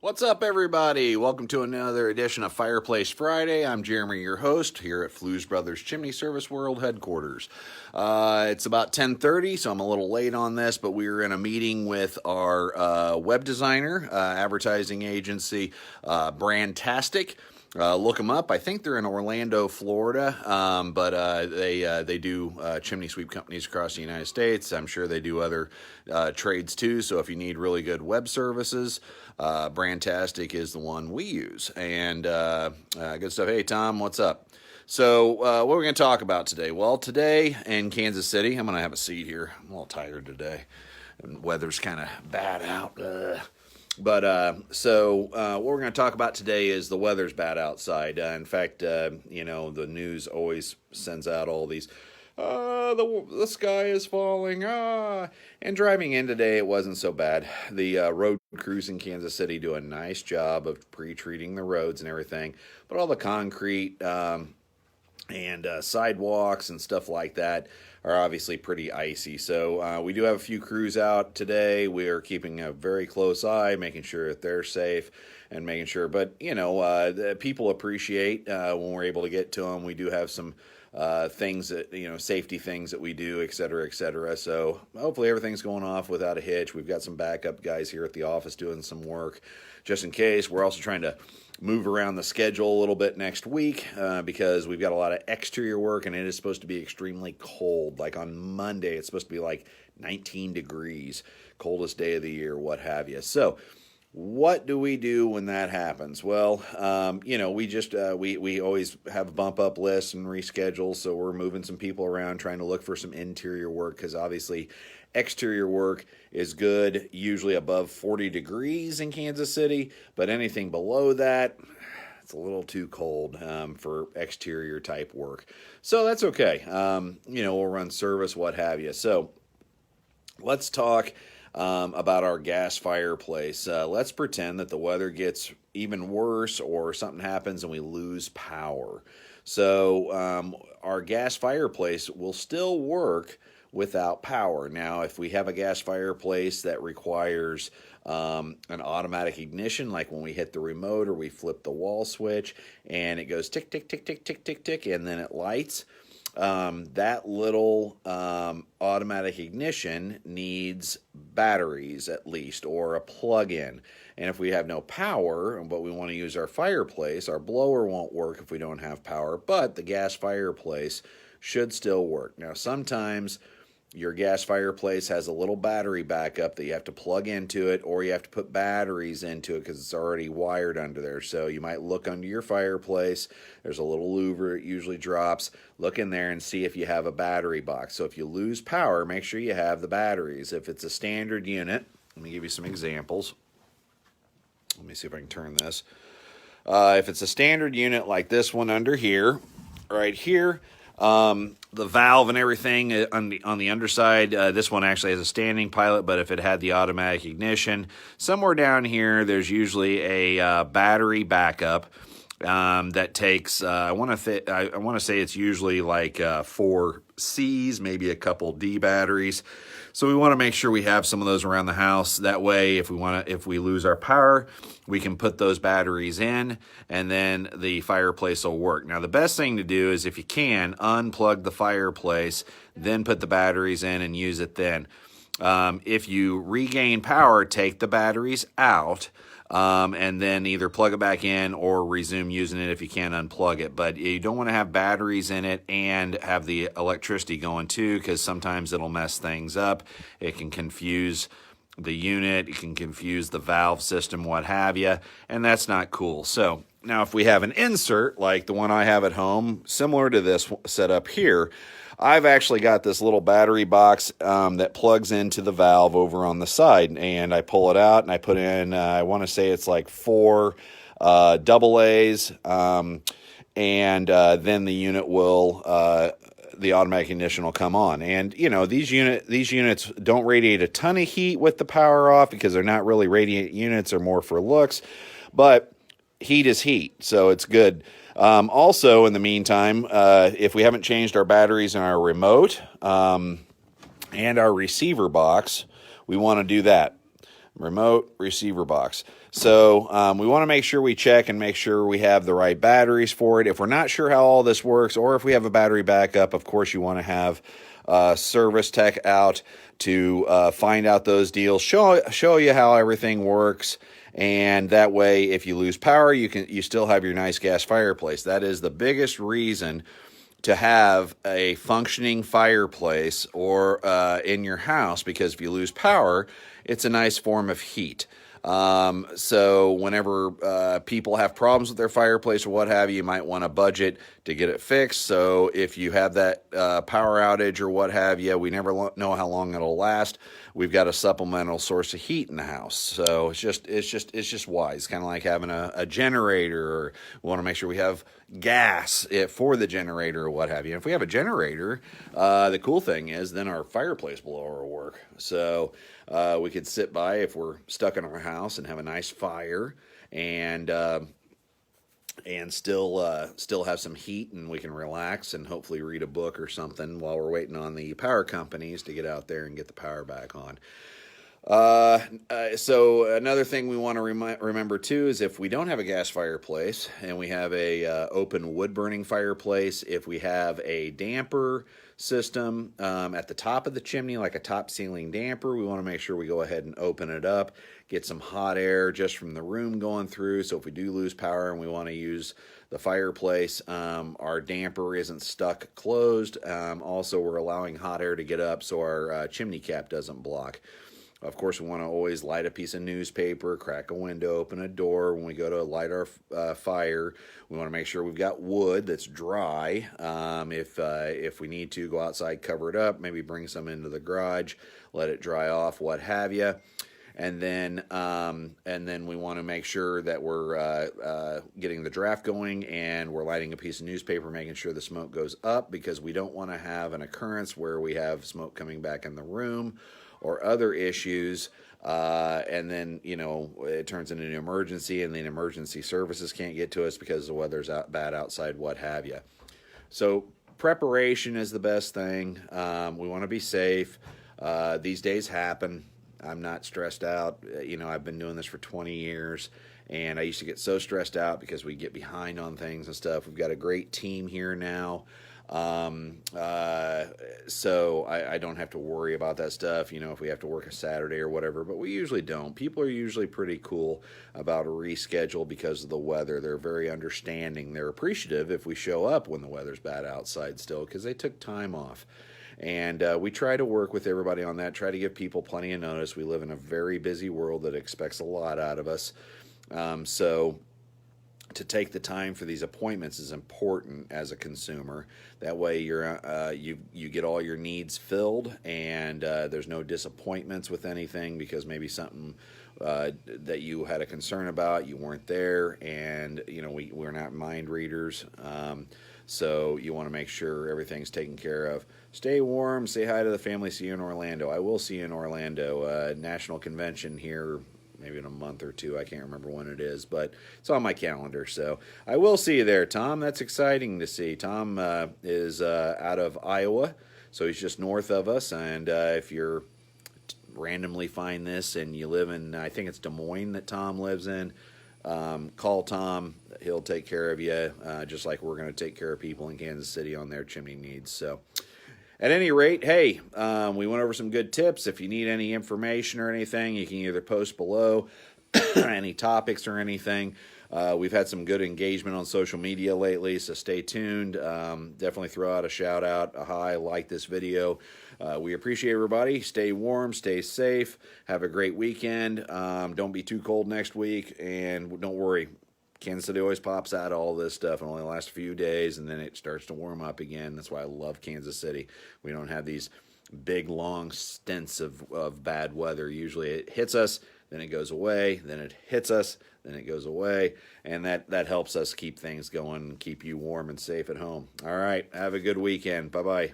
What's up, everybody? Welcome to another edition of Fireplace Friday. I'm Jeremy, your host, here at Fluesbrothers Chimney Service World Headquarters. It's about 10:30, so I'm a little late on this, but we were in a meeting with our web designer, advertising agency, Brandtastic. Look them up. I think they're in Orlando, Florida, but they do chimney sweep companies across the United States. I'm sure they do other trades too, so if you need really good web services, Brandtastic is the one we use. And good stuff. Hey, Tom, what's up? So what are we going to talk about today? Well, today in Kansas City, I'm going to have a seat here. I'm a little tired today. And weather's kind of bad out. So what we're going to talk about today is the weather's bad outside. In fact, the news always sends out all these, the sky is falling, and driving in today, it wasn't so bad. The road crews in Kansas City do a nice job of pre-treating the roads and everything, but all the concrete and sidewalks and stuff like that are obviously pretty icy. So we do have a few crews out today. We are keeping a very close eye, making sure that they're safe and making sure. But, the people appreciate when we're able to get to them. We do have some things that, safety things that we do, et cetera, et cetera. So hopefully everything's going off without a hitch. We've got some backup guys here at the office doing some work just in case. We're also trying to move around the schedule a little bit next week because we've got a lot of exterior work and it is supposed to be extremely cold. Like on Monday, it's supposed to be like 19 degrees, coldest day of the year, what have you. So what do we do when that happens? Well, we always have bump up lists and reschedule. So we're moving some people around, trying to look for some interior work because obviously exterior work is good, usually above 40 degrees in Kansas City, but anything below that, it's a little too cold for exterior type work. So that's okay. We'll run service, what have you. So let's talk about our gas fireplace. Let's pretend that the weather gets even worse or something happens and we lose power. So our gas fireplace will still work without power. Now, if we have a gas fireplace that requires an automatic ignition, like when we hit the remote or we flip the wall switch and it goes tick, tick, tick, tick, tick, tick, tick, and then it lights, that little automatic ignition needs batteries at least, or a plug-in. And if we have no power, but we want to use our fireplace, our blower won't work if we don't have power, but the gas fireplace should still work. Now, sometimes your gas fireplace has a little battery backup that you have to plug into it, or you have to put batteries into it because it's already wired under there. So you might look under your fireplace. There's a little louver, it usually drops. Look in there and see if you have a battery box. So if you lose power, make sure you have the batteries. If it's a standard unit, let me give you some examples. Let me see if I can turn this. If it's a standard unit like this one under here, right here, the valve and everything on the underside, this one actually has a standing pilot, but if it had the automatic ignition, somewhere down here there's usually a battery backup that takes, I want to say it's usually like 4 C's, maybe a couple D batteries. So we want to make sure we have some of those around the house. That way, if we lose our power, we can put those batteries in, and then the fireplace will work. Now, the best thing to do is, if you can, unplug the fireplace, then put the batteries in and use it then. If you regain power, take the batteries out, and then either plug it back in or resume using it if you can unplug it. But you don't want to have batteries in it and have the electricity going too, because sometimes it'll mess things up. It can confuse the unit, it can confuse the valve system, what have you, and that's not cool. So now if we have an insert like the one I have at home, similar to this setup here, I've actually got this little battery box that plugs into the valve over on the side, and I pull it out and I put in, I want to say it's like 4 AA's, and then the unit will, the automatic ignition will come on. And, these units don't radiate a ton of heat with the power off because they're not really radiant units, they're more for looks, but heat is heat, so it's good. Also, in the meantime, if we haven't changed our batteries in our remote and our receiver box, we want to do that. remote receiver box. So we want to make sure we check and make sure we have the right batteries for it. If we're not sure how all this works, or if we have a battery backup, of course you want to have service tech out to find out those deals, show you how everything works. And that way, if you lose power, you still have your nice gas fireplace. That is the biggest reason to have a functioning fireplace or in your house, because if you lose power, it's a nice form of heat. So whenever people have problems with their fireplace or what have you, you might want to budget to get it fixed. So if you have that power outage or what have you, we never know how long it'll last. We've got a supplemental source of heat in the house. So it's just wise. Kind of like having a generator, or we want to make sure we have gas for the generator or what have you. And if we have a generator, the cool thing is then our fireplace blower will work. So we could sit by if we're stuck in our house and have a nice fire, and still have some heat, and we can relax and hopefully read a book or something while we're waiting on the power companies to get out there and get the power back on. So another thing we want to remember too is if we don't have a gas fireplace and we have a open wood burning fireplace, if we have a damper system at the top of the chimney, like a top ceiling damper, we want to make sure we go ahead and open it up, get some hot air just from the room going through. So if we do lose power and we want to use the fireplace, our damper isn't stuck closed. Also, we're allowing hot air to get up so our chimney cap doesn't block. Of course, we want to always light a piece of newspaper, crack a window, open a door. When we go to light our fire, we want to make sure we've got wood that's dry. If we need to go outside, cover it up, maybe bring some into the garage, let it dry off, what have you. And then we want to make sure that we're getting the draft going, and we're lighting a piece of newspaper, making sure the smoke goes up, because we don't want to have an occurrence where we have smoke coming back in the room or other issues, and then it turns into an emergency, and then emergency services can't get to us because the weather's bad outside, what have you. So preparation is the best thing. We want to be safe. These days happen. I'm not stressed out. I've been doing this for 20 years, and I used to get so stressed out because we get behind on things and stuff. We've got a great team here now. So I don't have to worry about that stuff, if we have to work a Saturday or whatever, but we usually don't. People are usually pretty cool about a reschedule because of the weather. They're very understanding. They're appreciative if we show up when the weather's bad outside still, because they took time off. And we try to work with everybody on that, try to give people plenty of notice. We live in a very busy world that expects a lot out of us. So to take the time for these appointments is important as a consumer. That way you get all your needs filled, and there's no disappointments with anything because maybe something that you had a concern about, you weren't there, and we're not mind readers. So you want to make sure everything's taken care of. Stay warm. Say hi to the family. See you in Orlando. I will see you in Orlando. National convention here maybe in a month or two. I can't remember when it is, but it's on my calendar. So I will see you there, Tom. That's exciting to see. Tom is out of Iowa, so he's just north of us. And if you're randomly find this and you live in, I think it's Des Moines that Tom lives in, call Tom. He'll take care of you, just like we're going to take care of people in Kansas City on their chimney needs. So at any rate, hey, we went over some good tips. If you need any information or anything, you can either post below any topics or anything. We've had some good engagement on social media lately, so stay tuned. Definitely throw out a shout out, a hi, like this video. We appreciate everybody. Stay warm, stay safe, have a great weekend. Don't be too cold next week, and don't worry. Kansas City always pops out of all this stuff. It only lasts a few days, and then it starts to warm up again. That's why I love Kansas City. We don't have these big, long stints of bad weather. Usually it hits us, then it goes away, then it hits us, then it goes away, and that helps us keep things going, keep you warm and safe at home. All right, have a good weekend. Bye-bye.